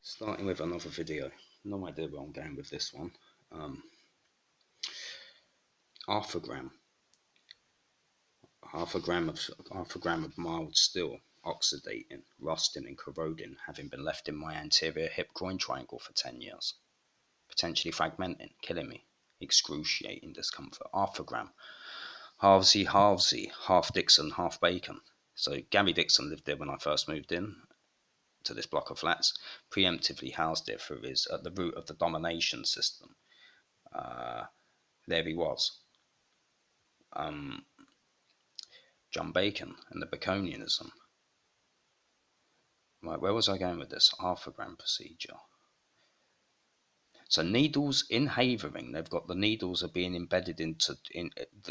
Starting with another video. No idea where I'm going with this one. Um, half a gram, half a gram of mild steel, oxidating, rusting, and corroding, having been left in my anterior hip groin triangle for 10 years, potentially fragmenting, killing me, excruciating discomfort. Half a gram, halvesy, half Dixon, half Bacon. So Gary Dixon lived there when I first moved in to this block of flats, preemptively housed it for his at the root of the domination system. There he was. John Bacon and the Baconianism. Right, where was I going with this? Half a gram procedure. So needles in Havering, they've got the needles are being embedded into in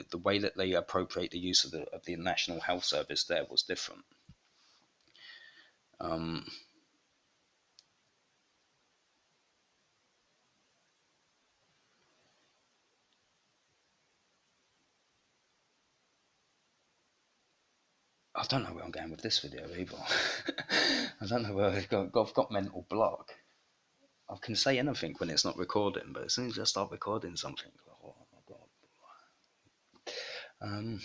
the way that they appropriate the use of the National Health Service. There was different. Um, I don't know where I'm going with this video either. I don't know where I've got mental block. I can say anything when it's not recording, but as soon as I start recording something, oh my god. Um,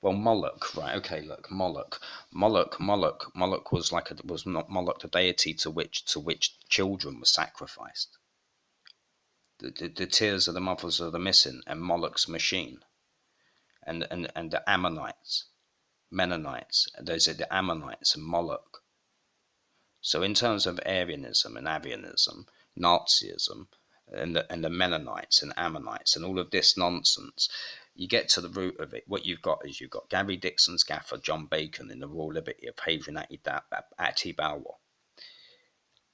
Well, Moloch, right? Okay, look, Moloch was was not Moloch the deity to which children were sacrificed. The tears of the mothers of the missing, and Moloch's machine, and the Ammonites, Mennonites. Those are the Ammonites and Moloch. So in terms of Arianism and Arianism, Nazism, and the Mennonites and Ammonites and all of this nonsense, you get to the root of it. What you've got Gary Dixon's gaffer, John Bacon, in the Royal Liberty of Havering Atibawa,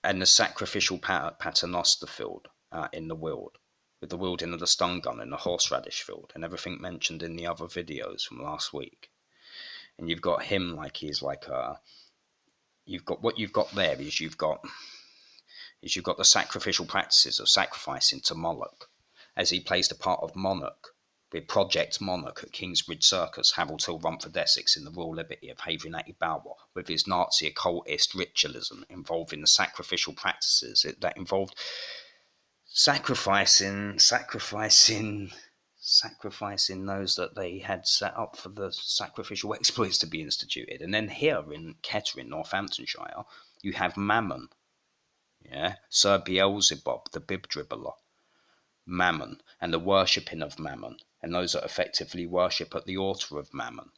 and the sacrificial paternoster field in the Weald, with the wielding of the stun gun in the horseradish field, and everything mentioned in the other videos from last week. And you've got him like he's like a. You've got what you've got there is you've got the sacrificial practices of sacrificing to Moloch, as he plays the part of Monarch with Project Monarch at Kingsbridge Circus, Harold Hill, Rumford, Essex, in the Royal Liberty of Havering Atibawa, with his Nazi occultist ritualism involving the sacrificial practices that involved sacrificing those that they had set up for the sacrificial exploits to be instituted. And then here in Kettering, Northamptonshire, you have Mammon, yeah, Sir Beelzebub, the bib dribbler, Mammon, and the worshipping of Mammon, and those that effectively worship at the altar of Mammon.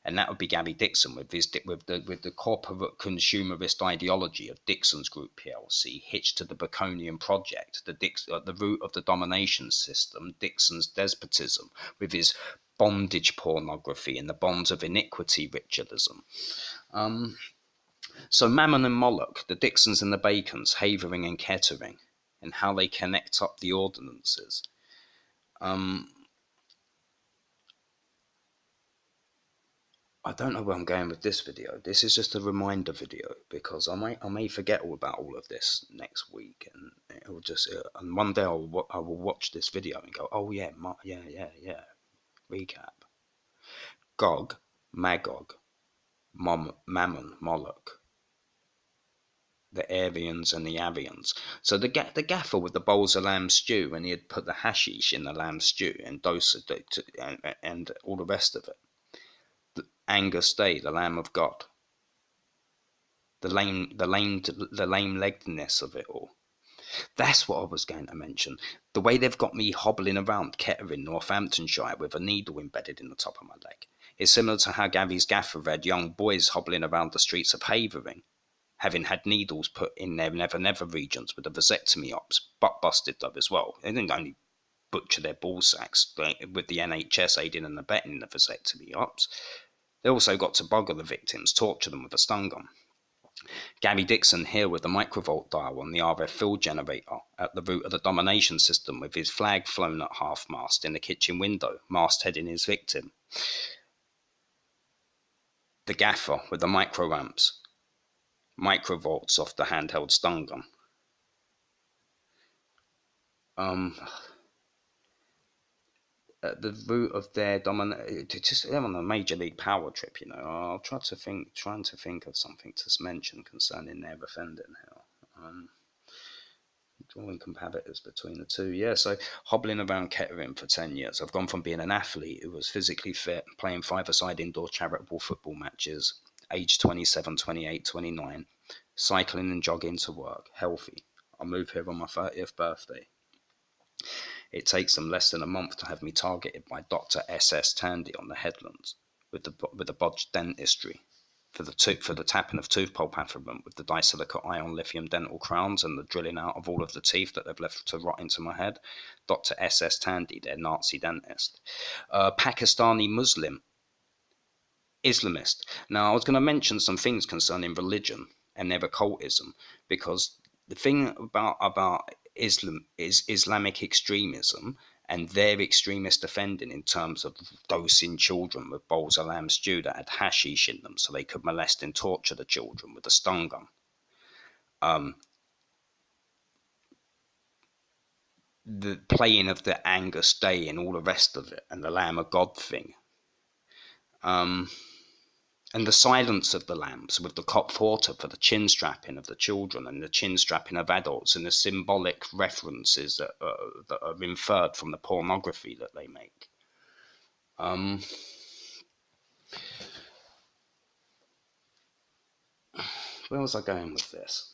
And that would be Gary Dixon with the corporate consumerist ideology of Dixon's Group PLC, hitched to the Baconian project, at the root of the domination system, Dixon's despotism, with his bondage pornography and the bonds of iniquity ritualism. So Mammon and Moloch, the Dixons and the Bacons, Havering and Kettering, and how they connect up the ordinances. I don't know where I'm going with this video. This is just a reminder video because I may forget all about all of this next week, and it will just and one day I will watch this video and go, oh yeah, yeah. Recap: Gog, Magog, Mammon, Moloch, the Aryans and the Arians. So the gaffer with the bowls of lamb stew, and he had put the hashish in the lamb stew and and all the rest of it. Angus Day, the Lamb of God, the lame-leggedness of it all. That's what I was going to mention. The way they've got me hobbling around Kettering, Northamptonshire, with a needle embedded in the top of my leg, is similar to how Gary's gaffer read young boys hobbling around the streets of Havering, having had needles put in their Never Never regions with the vasectomy ops, butt busted though as well. They didn't only butcher their ball sacks with the NHS aiding and abetting the vasectomy ops. They also got to bugger the victims, torture them with a stun gun. Gary Dixon here with the microvolt dial on the RF field generator at the root of the domination system, with his flag flown at half-mast in the kitchen window, mastheading his victim. The gaffer with the microamps, microvolts off the handheld stun gun. at the root of their dominant. Just they're on a major league power trip, you know. I'll trying to think of something to mention concerning their offending here. Drawing comparators between the two. Yeah, so hobbling around Kettering for 10 years. I've gone from being an athlete who was physically fit, playing five-a-side indoor charitable football matches, age 27, 28, 29, cycling and jogging to work, healthy. I moved here on my 30th birthday. It takes them less than a month to have me targeted by Dr. S.S. Tandy on the headlands with the bodged dentistry for the tapping of tooth pulp afferent with the disilicate ion lithium dental crowns and the drilling out of all of the teeth that they've left to rot into my head. Dr. S.S. Tandy, their Nazi dentist. Pakistani Muslim Islamist. Now, I was going to mention some things concerning religion and their occultism because the thing about Islam is Islamic extremism and their extremist offending in terms of dosing children with bowls of lamb stew that had hashish in them so they could molest and torture the children with a stun gun. The playing of the Angus Day and all the rest of it, and the Lamb of God thing. And the silence of the lambs with the kopfhorter for the chin strapping of the children and the chin strapping of adults and the symbolic references that are inferred from the pornography that they make. Where was I going with this?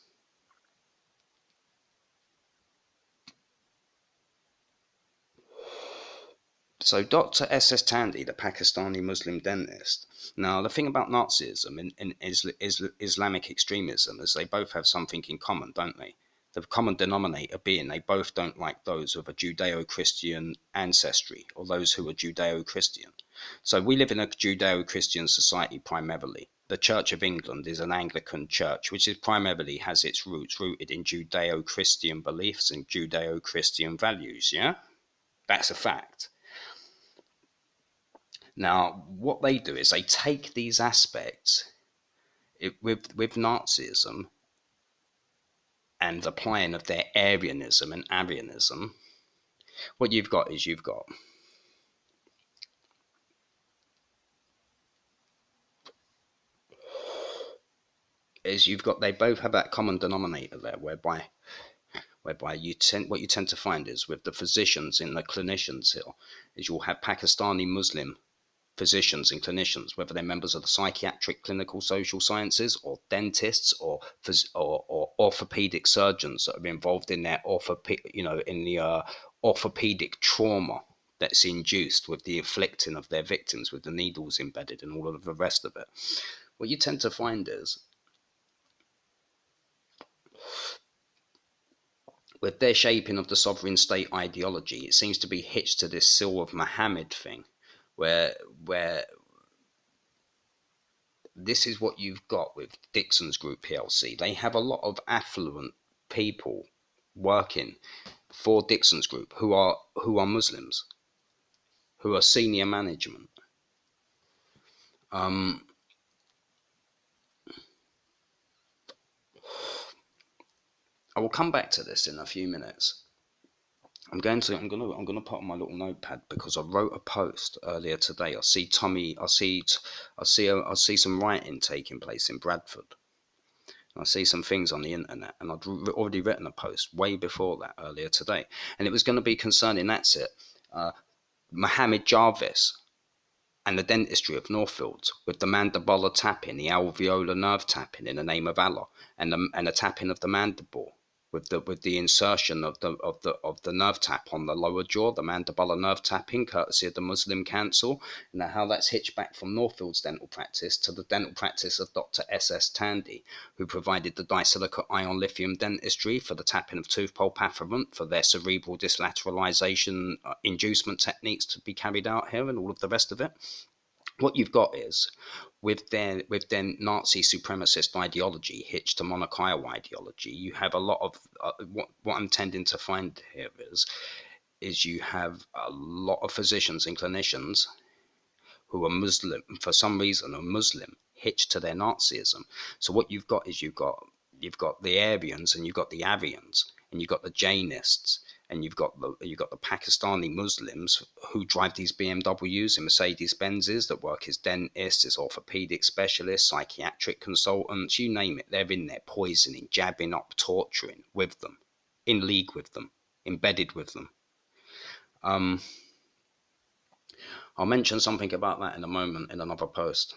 So Dr. S.S. Tandy, the Pakistani Muslim dentist. Now, the thing about Nazism and Islamic extremism is they both have something in common, don't they? The common denominator being they both don't like those with a Judeo-Christian ancestry or those who are Judeo-Christian. So we live in a Judeo-Christian society primarily. The Church of England is an Anglican church, which is primarily has its roots rooted in Judeo-Christian beliefs and Judeo-Christian values, yeah? That's a fact. Now, what they do is they take these aspects with Nazism and the playing of their Aryanism and Arianism. What you've got is you've got they both have that common denominator there, whereby what you tend to find is with the physicians and the clinicians here is you'll have Pakistani Muslim physicians and clinicians, whether they're members of the psychiatric, clinical, social sciences, or dentists, or orthopedic surgeons that are involved in their orthopedic trauma that's induced with the inflicting of their victims with the needles embedded and all of the rest of it. What you tend to find is with their shaping of the sovereign state ideology, it seems to be hitched to this Seal of Muhammad thing, where this is what you've got with Dixon's Group PLC. They have a lot of affluent people working for Dixon's Group who are Muslims, who are senior management. I will come back to this in a few minutes. I'm gonna put on my little notepad because I wrote a post earlier today. I see some writing taking place in Bradford. I see some things on the internet, and I'd already written a post way before that earlier today, and it was going to be concerning Mohammed Jarvis and the dentistry of Northfields with the mandibular tapping, the alveolar nerve tapping in the name of Allah, and the tapping of the mandible with the insertion of the nerve tap on the lower jaw, the mandibular nerve tapping, courtesy of the Muslim Council, and how that's hitched back from Northfield's dental practice to the dental practice of Dr. S.S. Tandy, who provided the disilicate ion lithium dentistry for the tapping of tooth pulp afferent for their cerebral dyslateralization inducement techniques to be carried out here and all of the rest of it. What you've got is with their Nazi supremacist ideology hitched to monarchical ideology, you have a lot of what I'm tending to find here is you have a lot of physicians and clinicians who are Muslim, for some reason are Muslim, hitched to their Nazism. So what you've got is you've got the Aryans and you've got the Aryans and you've got the Jainists and you've got the Pakistani Muslims who drive these BMWs and Mercedes Benzes that work as dentists, as orthopedic specialists, psychiatric consultants, you name it. They're in there poisoning, jabbing up, torturing with them, in league with them, embedded with them. I'll mention something about that in a moment in another post.